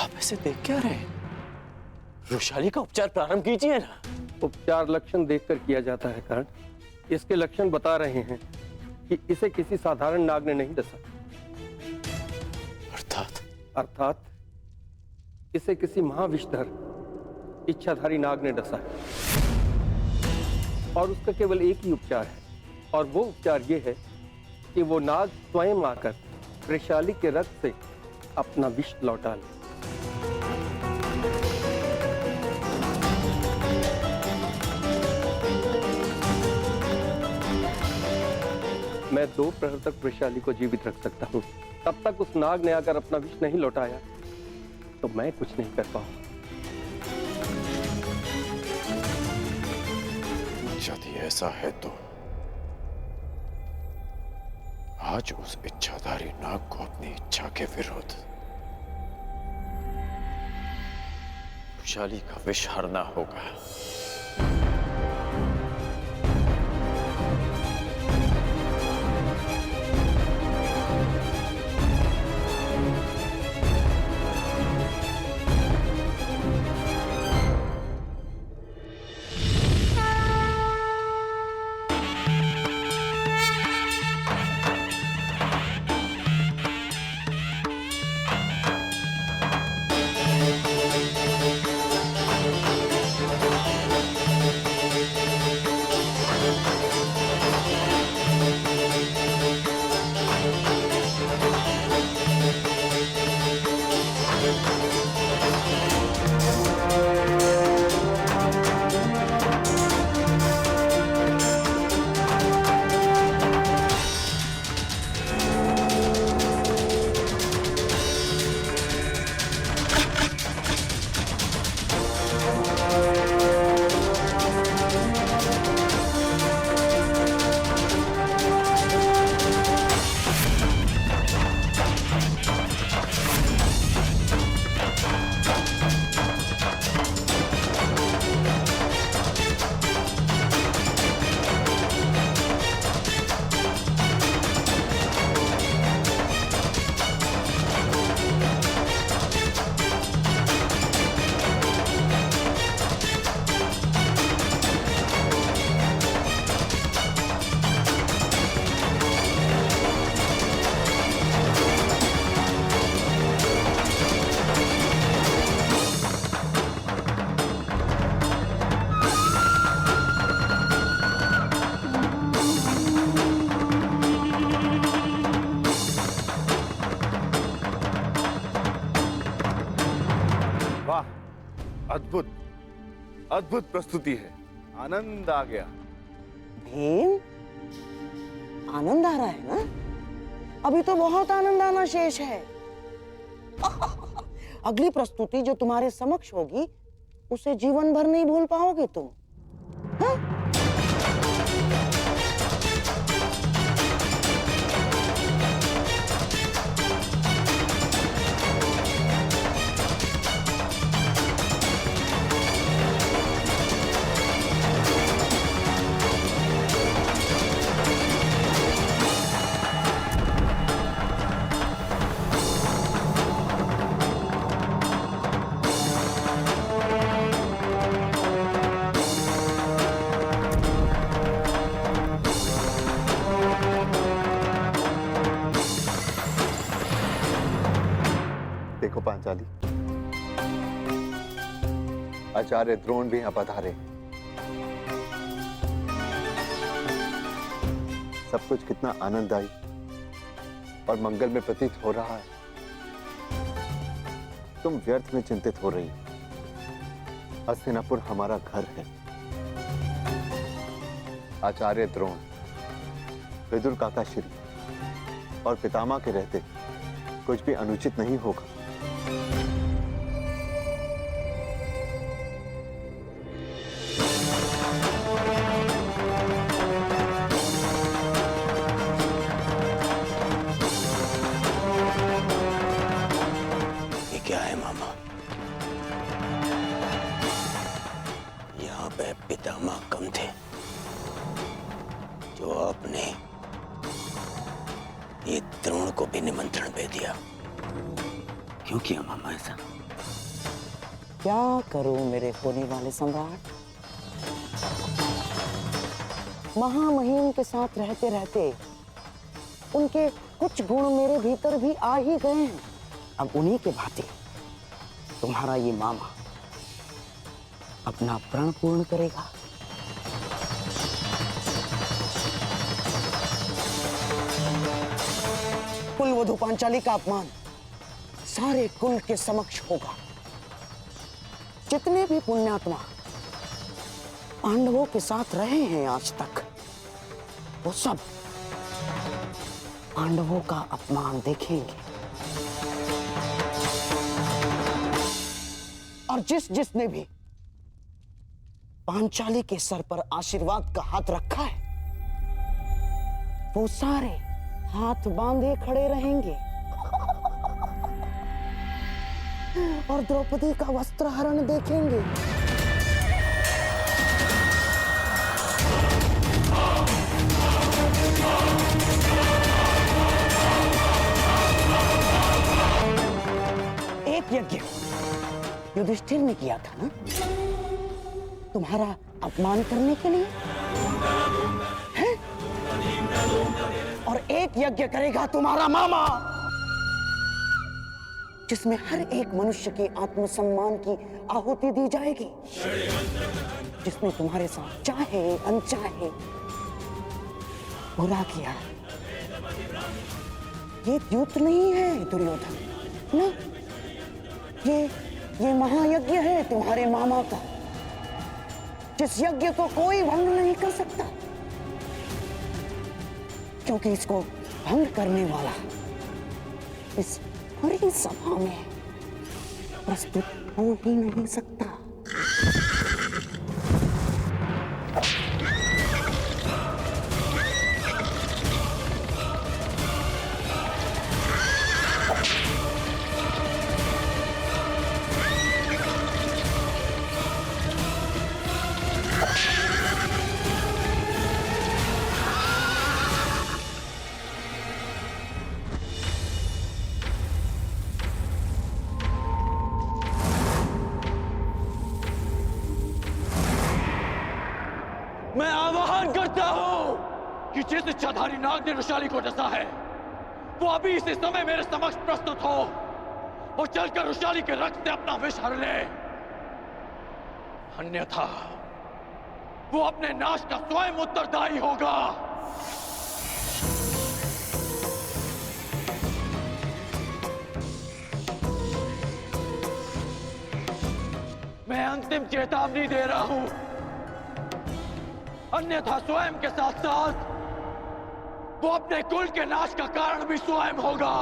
आप ऐसे देख क्या रहे हैं? वृक्षाली का उपचार प्रारंभ कीजिए ना। उपचार लक्षण देखकर किया जाता है कर्ण। इसके लक्षण बता रहे हैं कि इसे किसी साधारण नाग ने नहीं डसा। अर्थात इसे किसी महाविषधर इच्छाधारी नाग ने डसा है और उसका केवल एक ही उपचार है, और वो उपचार ये है कि वो नाग स्वयं आकर वृक्षाली के रक्त से अपना विष लौटा ले। मैं 2 प्रहर तक वृक्षाली को जीवित रख सकता हूँ। तब तक उस नाग ने आकर अपना विष नहीं लौटाया तो मैं कुछ नहीं कर पाऊंगा। यदि ऐसा है तो आज उस इच्छाधारी नाग को अपनी इच्छा के विरुद्ध वृक्षाली का विष हरना होगा। अद्भुत अद्भुत प्रस्तुति है। आनंद आ गया। भीम, आनंद आ रहा है ना? अभी तो बहुत आनंद आना शेष है। अगली प्रस्तुति जो तुम्हारे समक्ष होगी उसे जीवन भर नहीं भूल पाओगे तुम। हाँ? देखो पांचाली, आचार्य द्रोण भी यहां पधारे। सब कुछ कितना आनंददायी और मंगल में प्रतीत हो रहा है। तुम व्यर्थ में चिंतित हो रही। हस्तिनापुर हमारा घर है। आचार्य द्रोण, विदुर काका श्री और पितामह के रहते कुछ भी अनुचित नहीं होगा। ये क्या है मामा? यहाँ पे पितामह कम थे जो आपने ये द्रोण को भी निमंत्रण दे दिया। क्यों किया मामा ऐसा? क्या करूं मेरे होने वाले सम्राट? महामहिम के साथ रहते रहते उनके कुछ गुण मेरे भीतर भी आ ही गए हैं। अब उन्हीं के भांति तुम्हारा ये मामा अपना प्रण पूर्ण करेगा। कुलवधु पांचाली का अपमान सारे कुल के समक्ष होगा। जितने भी पुण्यात्मा पांडवों के साथ रहे हैं आज तक, वो सब पांडवों का अपमान देखेंगे। और जिसने भी पांचाली के सर पर आशीर्वाद का हाथ रखा है, वो सारे हाथ बांधे खड़े रहेंगे और द्रौपदी का वस्त्रहरण देखेंगे। एक यज्ञ युधिष्ठिर ने किया था ना, तुम्हारा अपमान करने के लिए है? और एक यज्ञ करेगा तुम्हारा मामा, जिसमें हर एक मनुष्य के आत्मसम्मान की आहुति दी जाएगी, जिसने तुम्हारे साथ चाहे अनचाहे बुरा किया। ये द्यूत नहीं है दुर्योधन ना, ये महायज्ञ है तुम्हारे मामा का, जिस यज्ञ को कोई भंग नहीं कर सकता, क्योंकि इसको भंग करने वाला इस पूरी सभा में प्रस्तुत हो ही नहीं सकता। मैं आह्वान करता हूं कि जिस इच्छाधारी नाग ने रुशाली को डसा है, वो अभी इसी समय मेरे समक्ष प्रस्तुत हो और चलकर रुशाली के रक्त से अपना विष हर ले। अन्यथा वो अपने नाश का स्वयं उत्तरदायी होगा। मैं अंतिम चेतावनी दे रहा हूं, अन्यथा स्वयं के साथ साथ वो अपने कुल के नाश का कारण भी स्वयं होगा।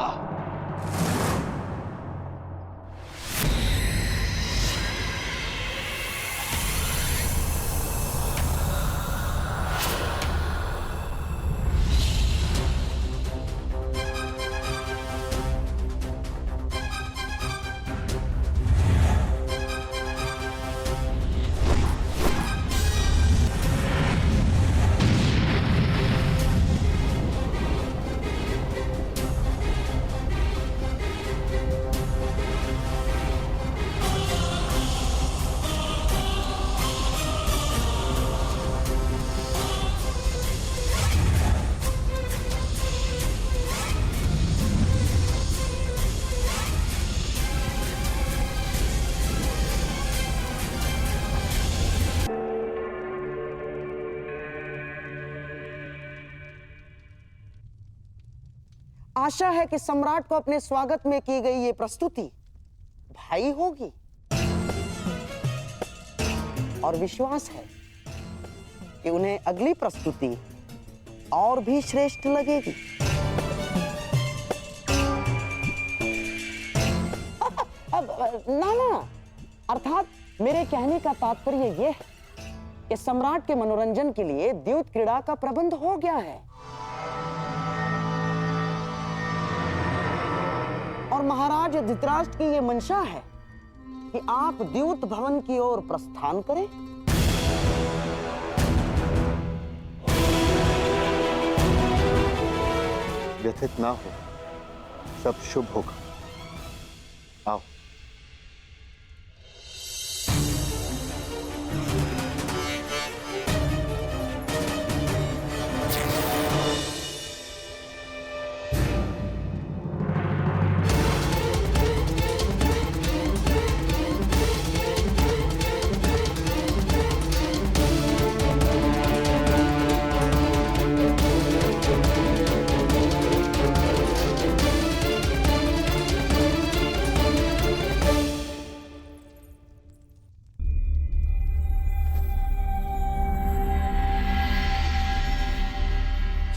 आशा है कि सम्राट को अपने स्वागत में की गई ये प्रस्तुति भाई होगी, और विश्वास है कि उन्हें अगली प्रस्तुति और भी श्रेष्ठ लगेगी। अब ना, अर्थात मेरे कहने का तात्पर्य यह है कि सम्राट के मनोरंजन के लिए द्यूत क्रीड़ा का प्रबंध हो गया है और महाराज धृतराष्ट्र की यह मंशा है कि आप द्यूत भवन की ओर प्रस्थान करें। व्यथित ना हो, सब शुभ होगा। आओ।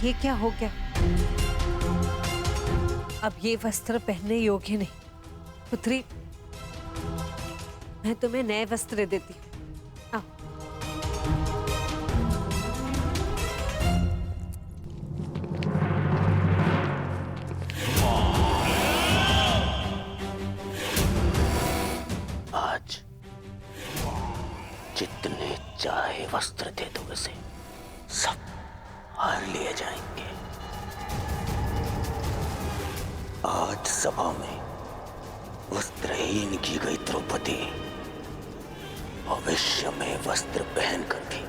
ये क्या हो गया? अब ये वस्त्र पहनने योग्य नहीं। पुत्री, मैं तुम्हें नए वस्त्र देती हूँ। आओ। आज जितने चाहे वस्त्र दे दो, उसे सब हार लिए जाएंगे। आज सभा में वस्त्रहीन की गई द्रौपदी भविष्य में वस्त्र पहनकर भी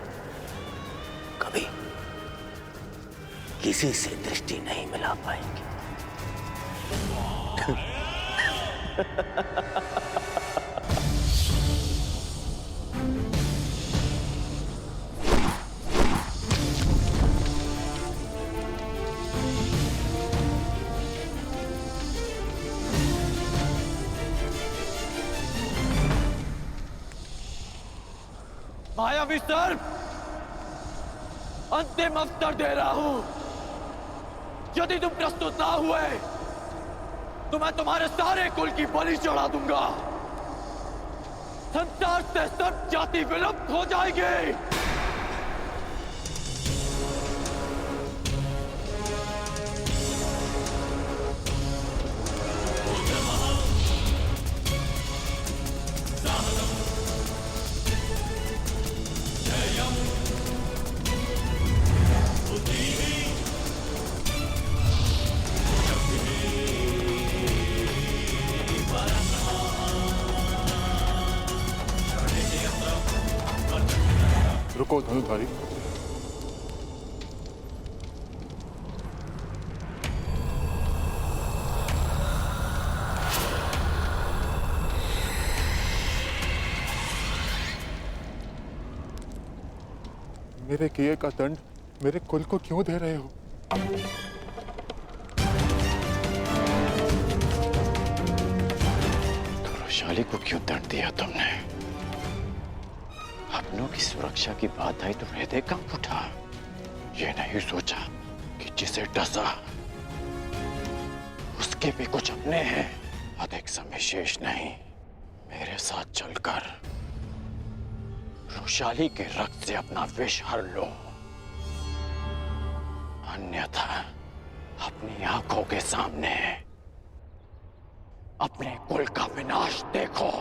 कभी किसी से दृष्टि नहीं मिला पाएंगी। मायावी सर्प, अंतिम अवसर दे रहा हूं। यदि तुम प्रस्तुत ना हुए तो मैं तुम्हारे सारे कुल की बलि चढ़ा दूंगा। संसार से सब जाति विलुप्त हो जाएगी। रुको धनुधारी, मेरे किए का दंड मेरे कुल को क्यों दे रहे हो? वैशाली को क्यों दंड दिया तुमने? अपनों की सुरक्षा की बात आई तो हृदय कब उठा? ये नहीं सोचा कि जिसे डसा उसके भी कुछ अपने हैं। अधिक समय शेष नहीं, मेरे साथ चलकर वैशाली के रक्त से अपना विष हर लो, अन्यथा अपनी आंखों के सामने अपने कुल का विनाश देखो।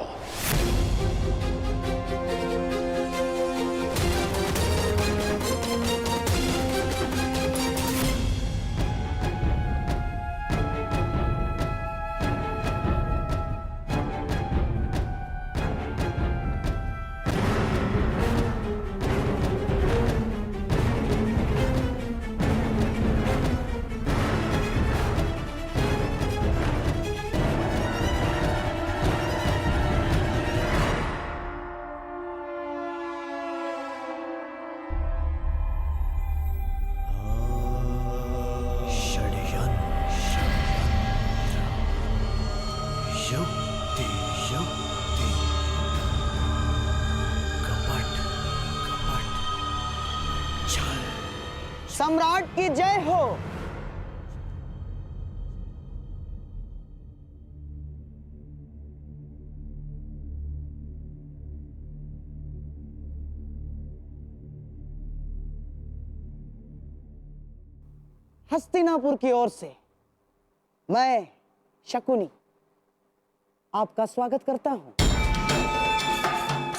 सम्राट की जय हो। हस्तिनापुर की ओर से मैं शकुनी आपका स्वागत करता हूं।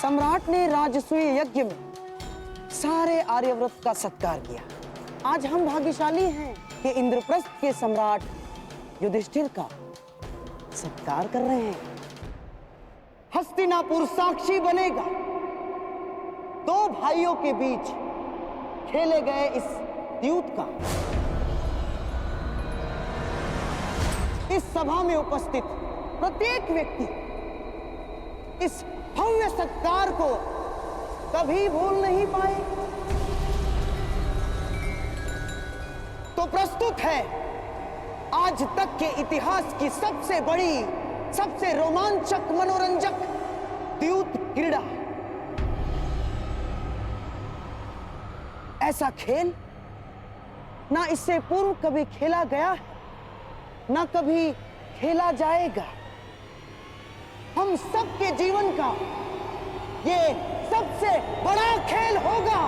सम्राट ने राजसूय यज्ञ में सारे आर्यव्रत का सत्कार किया। आज हम भाग्यशाली हैं कि इंद्रप्रस्थ के सम्राट युधिष्ठिर का सत्कार कर रहे हैं। हस्तिनापुर साक्षी बनेगा दो भाइयों के बीच खेले गए इस द्यूत का। इस सभा में उपस्थित प्रत्येक व्यक्ति इस भव्य सत्कार को कभी भूल नहीं पाए। तो प्रस्तुत है आज तक के इतिहास की सबसे बड़ी, सबसे रोमांचक, मनोरंजक द्यूत क्रीड़ा। ऐसा खेल ना इससे पूर्व कभी खेला गया है, ना कभी खेला जाएगा। हम सबके जीवन का ये सबसे बड़ा खेल होगा।